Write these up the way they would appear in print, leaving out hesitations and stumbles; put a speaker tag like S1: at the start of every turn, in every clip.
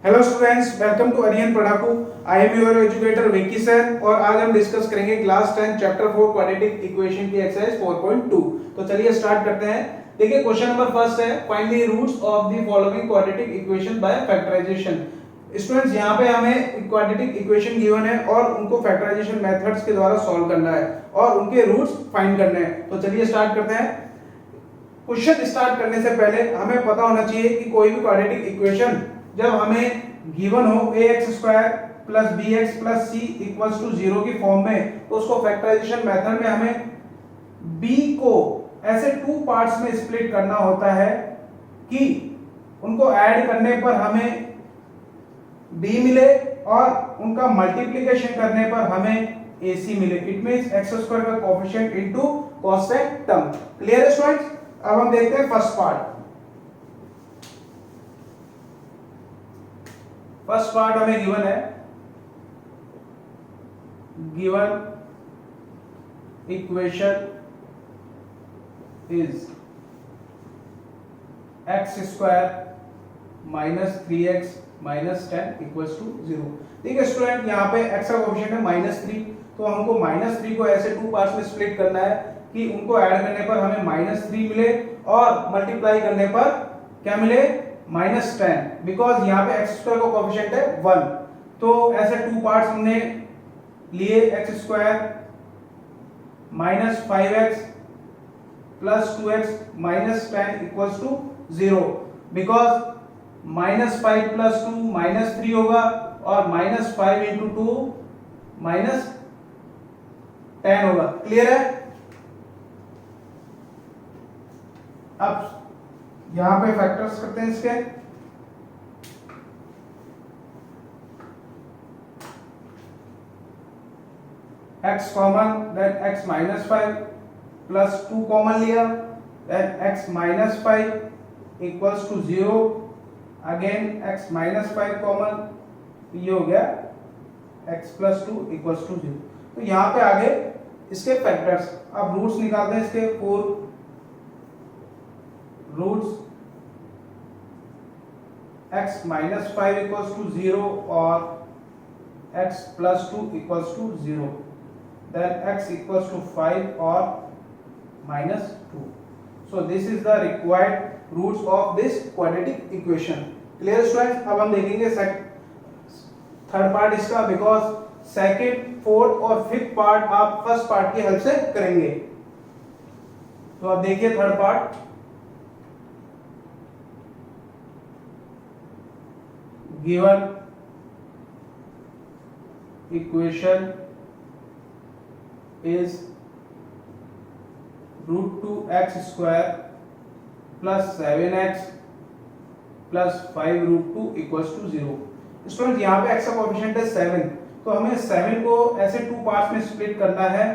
S1: Hello students, welcome to Ariyan पढ़ाकू। I am your educator Vicky sir और आज हम डिस्कस करेंगे क्लास 10 चैप्टर 4 क्वाड्रेटिक इक्वेशन की एक्सरसाइज 4.2। तो चलिए स्टार्ट करते हैं। देखिए क्वेश्चन नंबर फर्स्ट है, find the roots of the following quadratic equation by factorization. Students यहाँ पे हमें क्वाड्रेटिक इक्वेशन गिवन है और उनको फैक्टराइजेशन मेथड्स के द्वारा सॉल्व करना है और उनके रूट्स फाइंड करने हैं। तो चलिए स्टार्ट करते हैं। क्वेश्चन स्टार्ट करने से पहले हमें पता होना चाहिए कि कोई भी क्वाड्रेटिक इक्वेशन जब हमें गिवन हो ax² + bx + c = 0 की फॉर्म में, तो उसको फैक्टराइजेशन मेथड में हमें b को ऐसे टू पार्ट्स में स्प्लिट करना होता है कि उनको ऐड करने पर हमें b मिले और उनका मल्टीप्लिकेशन करने पर हमें ac मिले। इट मींस x² का coefficient into constant term. Clear है स्टूडेंट्स? अब हम देखते हैं फर्स्ट पार्ट। फर्स्ट पार्ट हमें गिवन है, given equation is x² - 3x - 10 = 0। देखिए स्टूडेंट, यहाँ पे x का कोएफिशिएंट है -3, तो हमको -3 को ऐसे टू पार्ट्स में स्प्लिट करना है कि उनको ऐड करने पर हमें -3 मिले और मल्टीप्लाई करने पर क्या मिले, -10। बिकॉज यहाँ पे x² का कोएफिशिएंट है 1, तो ऐसे टू पार्ट्स हमने लिए। x² - 5x + 2x - 10 = 0। बिकॉज -5 + 2 -3 होगा और -5 × 2 -10 होगा। क्लियर है? अब यहां पे फैक्टर्स करते हैं इसके। x common, then x - 5 + 2 common लिया, then x - 5 = 0, again x - 5 common, ये हो गया x + 2 = 0। तो यहां पे आगे इसके फैक्टर्स। अब रूट्स निकालते हैं इसके। 4 रूट्स x - 5 = 0 और x + 2 = 0, then x = 5 और -2. So this is the required roots of this quadratic equation. Clear students? अब हम देखेंगे थर्ड पार्ट इसका, बिकॉज सेकंड, फोर्थ और फिफ्थ पार्ट आप फर्स्ट पार्ट की हेल्प से करेंगे। तो अब देखिए third part. Given equation is √2x² + 7x + 5√2 = 0। Student यहाँ पे x का कोएफिशिएंट है 7, तो हमें 7 को ऐसे टू पार्ट्स में स्प्लिट करना है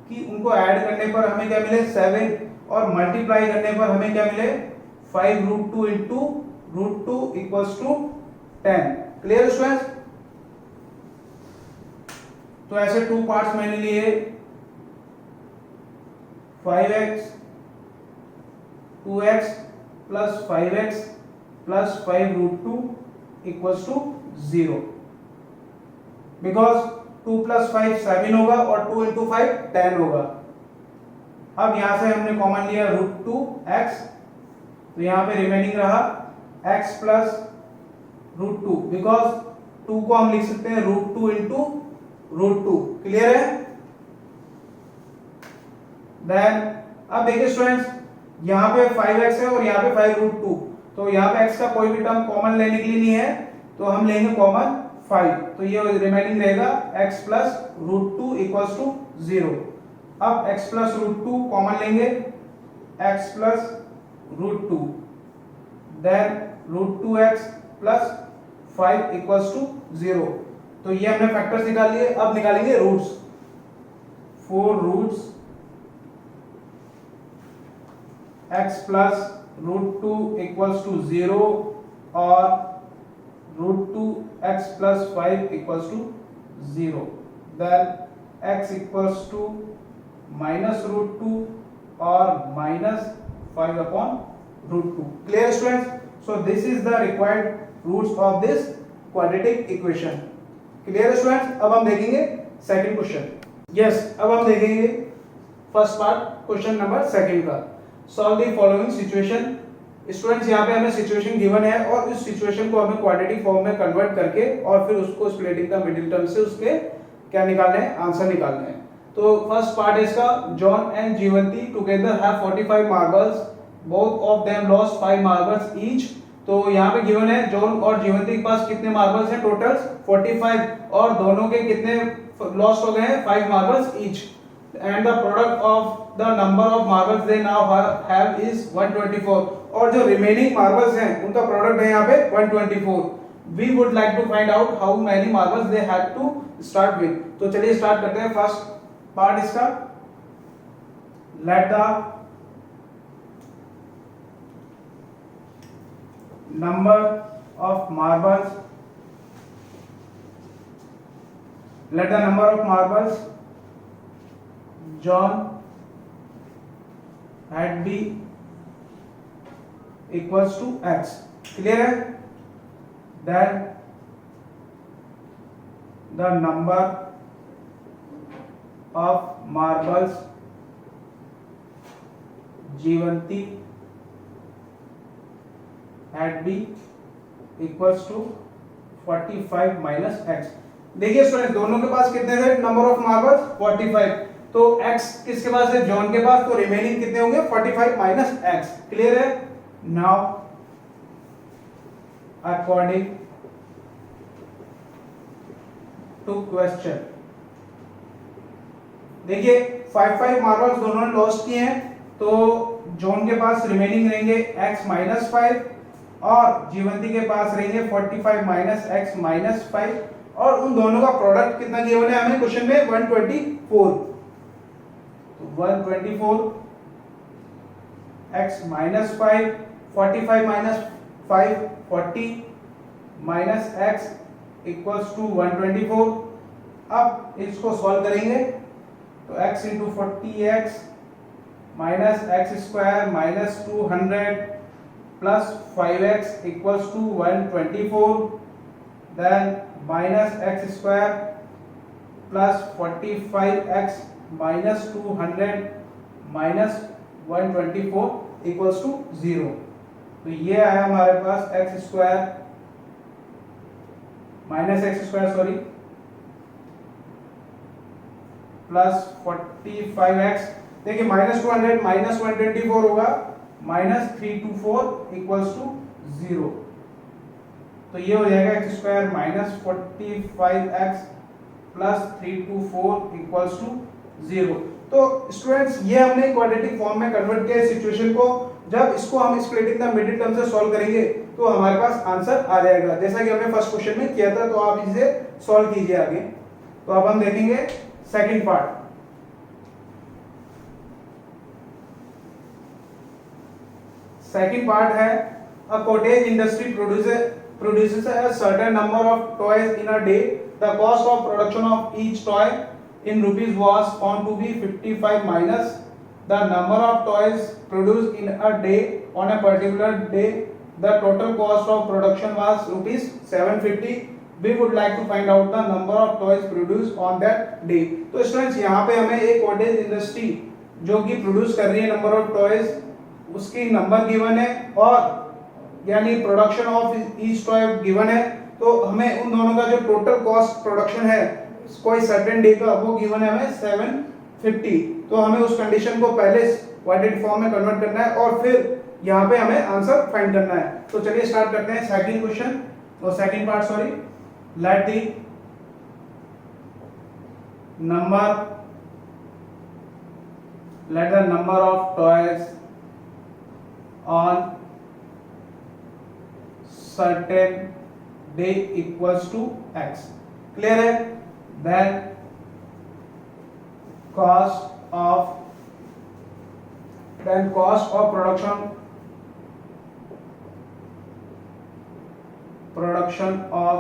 S1: कि उनको ऐड करने पर हमें क्या मिले, 7, और मल्टीप्लाई करने पर हमें क्या मिले, 5√2 × √2 = 10। Clear students? तो ऐसे टू पार्ट्स मैंने लिए, 5x 2x + 5x + 5√2 = 0। बिकॉज 2 + 5 7 होगा और 2 × 5 10 होगा। अब यहां से हमने कॉमन लिया √2x, तो यहां पे रिमेनिंग रहा x + √2। बिकॉज 2 को हम लिख सकते हैं √2 × √2। क्लियर है? देन अब देखिए स्टूडेंट्स, यहाँ पे 5x है और यहाँ पे 5√2, तो यहाँ पे x का कोई भी टर्म कॉमन लेने के लिए नहीं है, तो हम लेंगे कॉमन 5, तो ये रिमेनिंग रहेगा x + √2 = 0। अब x + √2 कॉमन लेंगे, x + √2, देन √2x + 5 = 0। तो ये हमने फैक्टर्स निकाल लिए। अब निकालेंगे रूट्स। 4 रूट्स x + √2 = 0 और √2x + 5 = 0, then x = -√2 और -5/√2। Clear students? So this is the required roots of this quadratic equation. Clear है स्टूडेंट्स? अब हम देखेंगे सेकंड क्वेश्चन। यस, अब हम देखेंगे first part question number second का। Solve the following situation. Students यहाँ पे हमें सिचुएशन गिवन है और इस सिचुएशन को हमें क्वाड्रेटिक फॉर्म में कन्वर्ट करके और फिर उसको स्प्लिटिंग द मिडिल टर्म से उसके क्या निकालने हैं, आंसर निकालने हैं। तो फर्स्ट पार्ट है इसका, John and Jeevanti together have 45 marbles, both of them lost 5 marbles each. तो यहाँ पे गिवन है जॉन और जीवंती के पास कितने मार्बल्स हैं, टोटल 45, और दोनों के कितने लॉस्ट हो गए हैं, 5 marbles each. And the product of the number of marbles they now have is 124, और जो रिमेनिंग मार्बल्स हैं उनका प्रोडक्ट है यहाँ पे 124। We would like to find out how many marbles they had to start with. तो चलिए start करते हैं फर्स्ट पार्ट इसका। Let the number of marbles John had be equals to x। Clear है? then the number of marbles Jivanti had be equals to 45 minus x। देखिए student, दोनों के पास कितने थे नंबर ऑफ मार्बल्स, 45। तो x किसके पास है, जॉन के पास, तो रिमेनिंग कितने होंगे, 45 माइनस x। क्लियर है? नाउ अकॉर्डिंग टू क्वेश्चन, देखिए 5 मार्बल्स दोनों ने लॉस्ट किए हैं, तो जॉन के पास रिमेनिंग रहेंगे x माइनस 5 और जीवंती के पास रहेंगे 45 माइनस एक्स माइनस 5, और उन दोनों का प्रोडक्ट कितना गिवन है हमें क्वेश्चन में, 124। तो 124 x minus 5, 45 minus 5 40 minus x equals to 124। अब इसको सॉल्व करेंगे तो x into 40x minus x square minus 200 plus 5x equals to 124, then minus x square plus 45x minus 200 minus 124 equals to 0। तो ये आया हमारे पास x square minus x square sorry plus 45x, देखिए minus 200 minus 124 होगा, minus 324 equals to 0। तो ये हो जाएगा x square minus 45x plus 324 equals to 0। तो स्टूडेंट्स, ये हमने क्वाड्रेटिक फॉर्म में कन्वर्ट किया सिचुएशन को। जब इसको हम स्प्लिटिंग द मिडिल टर्म से सॉल्व करेंगे तो हमारे पास आंसर आ जाएगा, जैसा कि हमने फर्स्ट क्वेश्चन में किया था। तो आप इसे सॉल्व कीजिए आगे। तो अब हम देखेंगे सेकंड पार्ट। सेकंड पार्ट है, a cottage industry produces a certain number of toys in a day. The cost of production of each toy in rupees was found to be 55 minus the number of toys produced in a day on a particular day. The total cost of production was rupees 750. We would like to find out the number of toys produced on that day। तो students, यहाँ पे हमें एक cottage industry जो कि produce कर रही है नंबर ऑफ टॉयज, उसकी नंबर गिवन है और यानी production of each toy given है। तो हमें उन दोनों का जो टोटल कॉस्ट प्रोडक्शन है कोई सर्टेन डे का वो गिवन है हमें 750। तो हमें उस कंडीशन को पहले क्वाड्रेटिक फॉर्म में कन्वर्ट करना है और फिर यहाँ पे हमें आंसर फाइंड करना है। तो चलिए स्टार्ट करते हैं सेकंड क्वेश्चन और second part sorry. Let the number of toys on certain day equals to x। Clear है? then cost of production of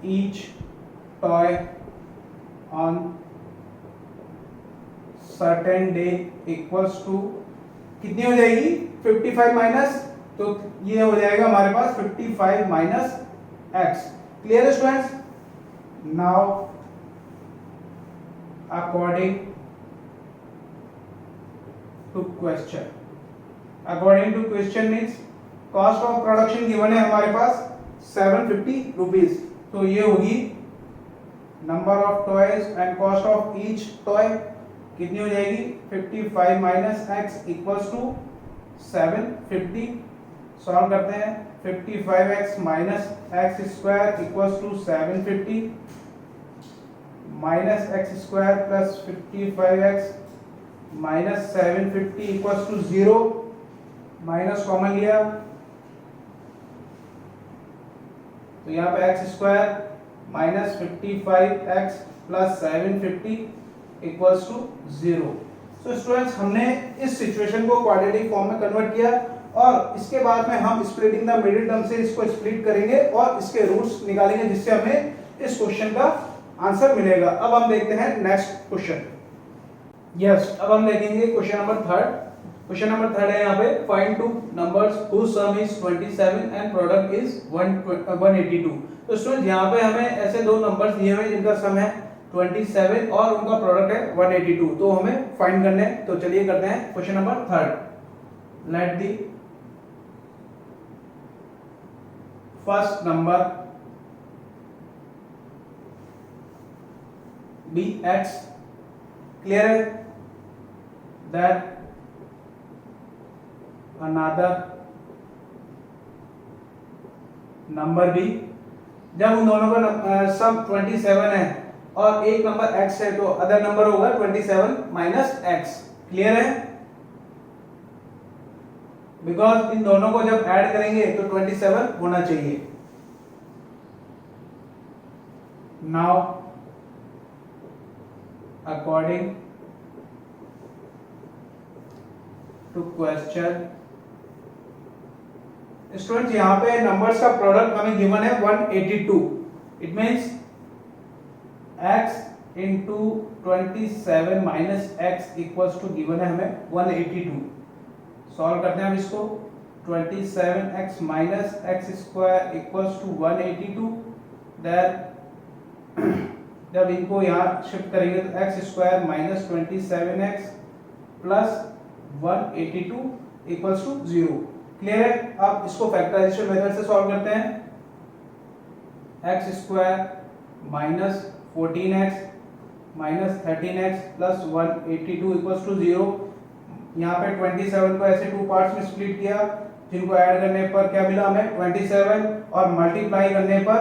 S1: each toy on certain day equals to कितनी हो जाएगी, 55 माइनस तो ये हो जाएगा हमारे पास 55 माइनस एक्स। क्लियर है students? Now according to question means cost of production given है हमारे पास 750 रुपीज, तो ये होगी number of toys and cost of each toy कितनी हो जाएगी 55 minus x equals to 750। Solve करते हैं 55x minus x square equals to 750 minus x square plus 55x minus 750 equals to 0, minus common लिया तो यहाँ पे x square minus 55x plus 750 equals to 0। So students हमने इस सिचुएशन को quadratic form में कन्वर्ट किया और इसके बाद में हम स्प्लिटिंग द मिडिल टर्म से इसको स्प्लिट करेंगे और इसके रूट्स निकालेंगे जिससे हमें इस क्वेश्चन का आंसर मिलेगा। अब हम देखते हैं नेक्स्ट क्वेश्चन। यस, अब हम देखेंगे question number third. Question number third है यहाँ पे find two numbers whose sum is 27 and product is 182। तो स्टूडेंट यहाँ पे हमें ऐसे दो नंबर्स दिए हुए जिनका सम है 27 और उनका प्रोडक्ट है 182, तो हमें फाइंड करने हैं। तो चलिए करते हैं question number third. Let the first number be X. Clear है? That another number be. जब उन दोनों का सम 27 है और एक नंबर x है तो अदर नंबर होगा 27 माइनस x। क्लियर है? बिकॉज इन दोनों को जब ऐड करेंगे तो 27 होना चाहिए। Now according to question students यहाँ पे नंबर्स का प्रोडक्ट हमें गिवन है 182। It means x into 27 minus x equals to given है हमें 182। सॉल्व करते हैं हम इसको 27x minus x square equals to 182। That जब इनको यहाँ शिफ्ट करेंगे तो x square minus 27x plus 182 equals to 0। Clear है? अब इसको फैक्टराइजेशन मेथड से सॉल्व करते हैं। X square minus 14x minus 13x plus 182 equals to 0। यहाँ पे 27 को ऐसे टू पार्ट्स में स्प्लिट किया जिनको ऐड करने पर क्या मिला हमें 27 और मल्टीप्लाई करने पर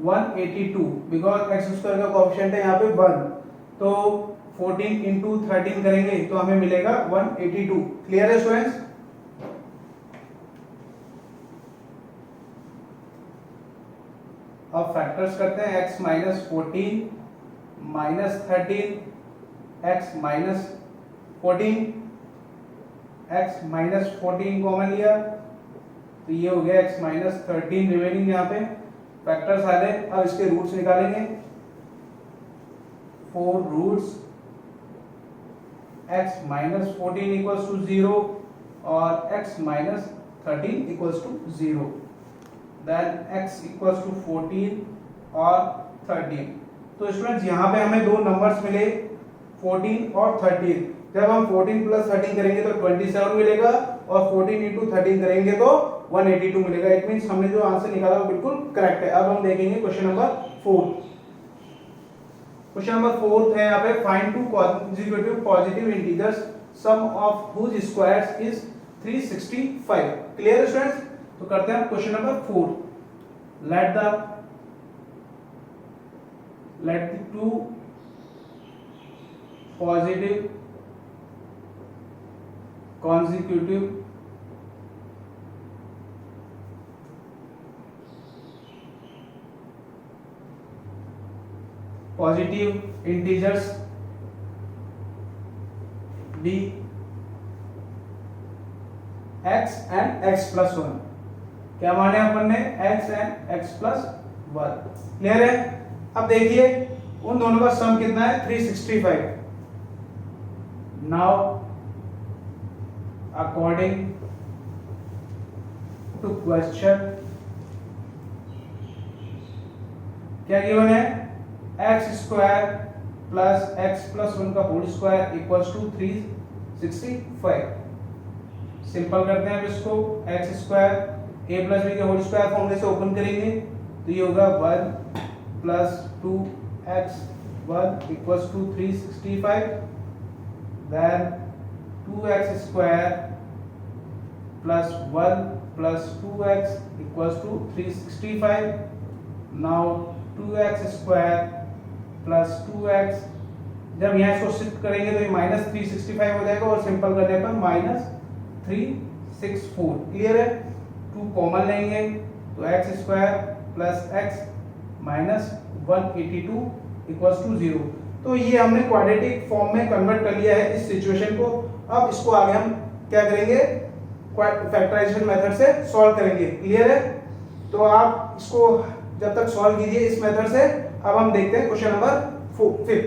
S1: 182, बिकॉज एक्स स्क्वायर का कोएफिशिएंट है यहाँ पे 1, तो 14 इंटू 13 करेंगे तो हमें मिलेगा 182। क्लियर है स्टूडेंट्स? अब फैक्टर्स करते हैं x minus 14 minus 13 x minus 14 x minus 14 common लिया तो ये हो गया x माइनस 13 रिमेनिंग। यहाँ पे फैक्टर्स आ गए। अब इसके रूट्स निकालेंगे। 4 roots x minus 14 equals to 0 और x minus 13 equals to 0। Then x equals to 14 और 13। तो स्टूडेंट्स यहाँ पे हमें दो नंबर्स मिले 14 और 13। जब हम 14 प्लस 13 करेंगे तो 27 मिलेगा और 14 इंटू 13 करेंगे तो 182 मिलेगा। इट मींस हमने जो आंसर निकाला वो बिल्कुल करेक्ट है। अब हम देखेंगे क्वेश्चन नंबर 4। क्वेश्चन नंबर 4 है यहाँ पे find two consecutive positive integers sum of whose squares is 365। Clear है स्टूडेंट्स? तो करते हैं question number 4। Let the two positive consecutive positive integers be x and x plus 1। क्या माने अपन ने x and x plus 1। Clear है? अब देखिए उन दोनों का सम कितना है 365। नाउ according टू क्वेश्चन क्या गिवन है, x square plus x plus 1 का whole square equals to 365। Simple करते हैं अब इसको, x square a plus b के होल स्क्वायर फॉर्मूले से ओपन करेंगे तो ये होगा 1 plus 2x1 equals to 365, then 2x square plus 1 plus 2x equals to 365। Now 2x square plus 2x, जब यहाँ इसको शिफ्ट करेंगे तो ये माइनस 365 हो जाएगा और सिंपल करने पर माइनस 364। क्लियर है, 2 कॉमन लेंगे तो x square plus x minus 182 equals to 0। तो ये हमने क्वाड्रेटिक फॉर्म में कन्वर्ट कर लिया है इस सिचुएशन को। अब इसको आगे हम क्या करेंगे, फैक्टराइजेशन मेथड से सॉल्व करेंगे। क्लियर है, तो आप इसको जब तक सॉल्व कीजिए इस मेथड से। अब हम देखते हैं क्वेश्चन नंबर 5।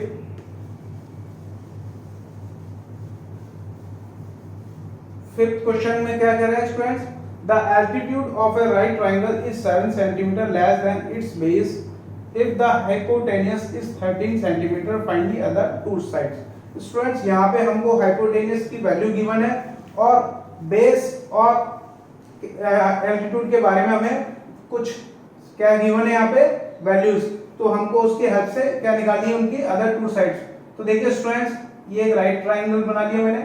S1: फिफ्थ क्वेश्चन में क्या कह रहा है students, the altitude of A right triangle is 7 centimetre less than it's base if the hypotenuse is 13 centimetre, find the other two sides. Students यहाँ पे हमको हाइपोटेन्यूज की वैल्यू गिवन है और बेस और एल्टीट्यूड के बारे में हमें कुछ क्या गिवन है यहाँ पे वैल्यूज, तो हमको उसकी हेल्प से क्या निकालनी है, उनकी अदर टू साइड्स। तो देखिए स्टूडेंट्स, ये एक राइट ट्राइंगल बना लिया मैंने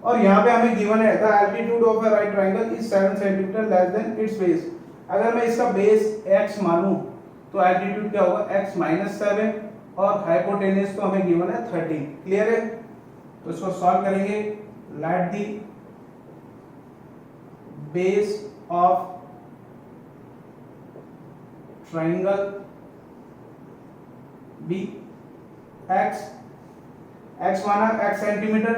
S1: और यहाँ पे हमें गिवन है the altitude of A right triangle is 7 centimetre less than it's base. अगर मैं इसका बेस x मानूं तो एल्टीट्यूड क्या होगा, x माइनस 7 और हाइपोटेन्यूज तो हमें गिवन है 13। क्लियर है, तो इसको सॉल्व करेंगे। Let the base of triangle be x माना x centimetre,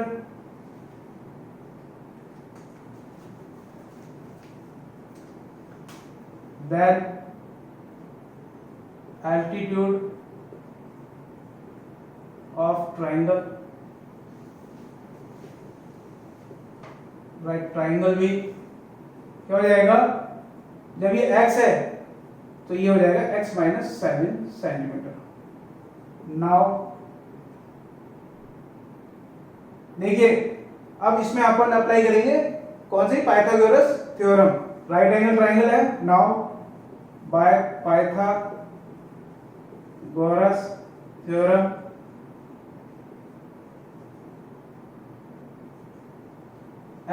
S1: then altitude of triangle, right triangle भी क्या हो जाएगा, जब ये x है तो ये हो जाएगा x माइनस 7 सेंटीमीटर। नाउ देखिए, अब इसमें अपन अप्लाई करेंगे कौन सी, Pythagoras theorem. Right angle triangle है, now by Pythagoras theorem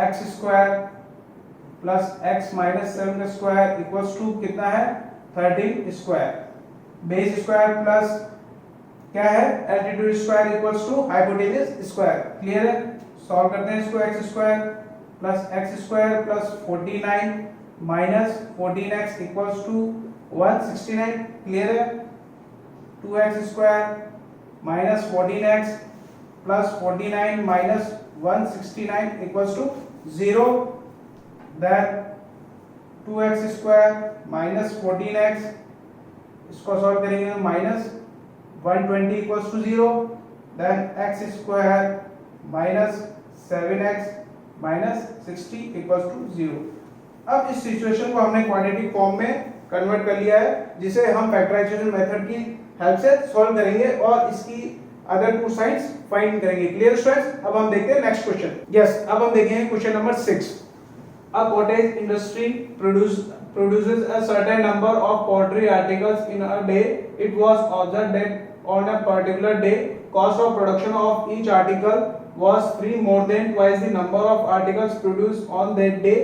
S1: x square plus x minus 7 का स्क्वायर इक्वल्स टू कितना है, 13 स्क्वायर। बेस स्क्वायर प्लस क्या है, altitude square equals to hypotenuse square. Clear है, सॉल्व करते हैं इसको। x square plus 49 minus 14x equals to 169। Clear है, 2x square minus 14x plus 49 minus 169 equals to 0। Then 2x square minus 14x, इसको solve करेंगे minus 120 equals to 0। Then x square minus 7x minus 60 equals to 0। अब इस situation को हमने quadratic form में convert कर लिया है, जिसे हम फैक्टराइजेशन मेथड की हेल्प से सॉल्व करेंगे और इसकी अदर टू साइड्स फाइंड करेंगे। क्लियर स्टूडेंट्स, अब हम देखते हैं नेक्स्ट क्वेश्चन। यस, अब हम देखेंगे question number 6। A cottage industry produces a certain number of pottery articles in a day. It was observed that on a particular day, cost of production of each article was more than twice the number of articles produced on that day.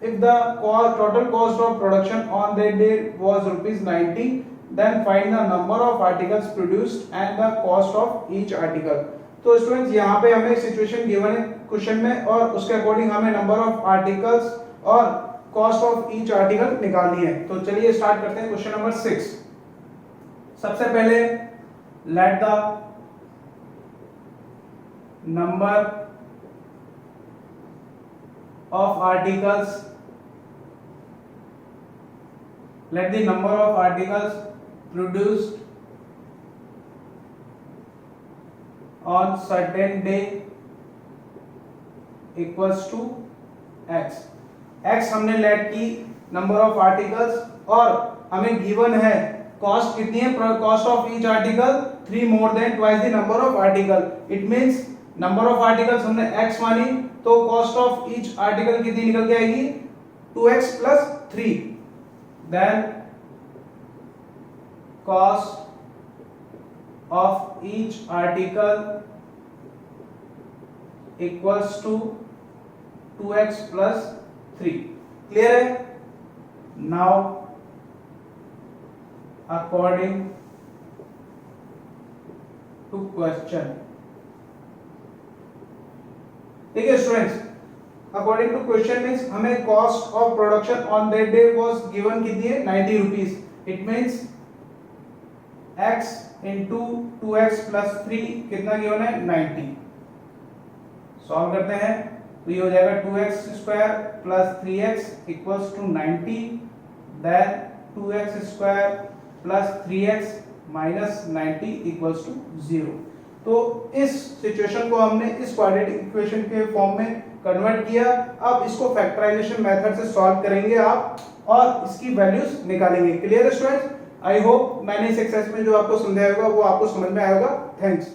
S1: If the total cost of production on that day was ₹90, then find the number of articles produced and the cost of each article. तो students, यहाँ पे हमें situation given है question में और उसके according हमें number of articles और कॉस्ट ऑफ ईच आर्टिकल निकालनी है। तो चलिए स्टार्ट करते हैं क्वेश्चन नंबर 6। सबसे पहले let the number of articles produced on certain day equals to x. x हमने लेट की नंबर ऑफ आर्टिकल्स और हमें गिवन है कॉस्ट कितनी है, cost of each article 3 more than twice the number of article. It means number of articles हमने x मानी तो कॉस्ट ऑफ ईच आर्टिकल कितनी निकल के आएगी 2x plus 3, then cost of each article equals to 2x plus 3। Clear है? Now according to question, ठीक है students, according to question means हमें cost of production on that day was given कितनी है 90 rupees. It means x into 2x plus 3 कितना given है 90। Solve करते हैं तो ये हो जाएगा 2x square plus 3x equals to 90, then 2x square plus 3x minus 90 equals to 0। तो इस सिचुएशन को हमने इस क्वाड्रेटिक इक्वेशन के फॉर्म में कन्वर्ट किया। अब इसको फैक्टराइजेशन मेथड से सॉल्व करेंगे आप और इसकी वैल्यूज निकालेंगे। क्लियर है स्टूडेंट्स? आई होप मैंने इस एक्सरसाइज में जो आपको समझाया होगा वो आपको समझ में आया होगा। थैंक्स।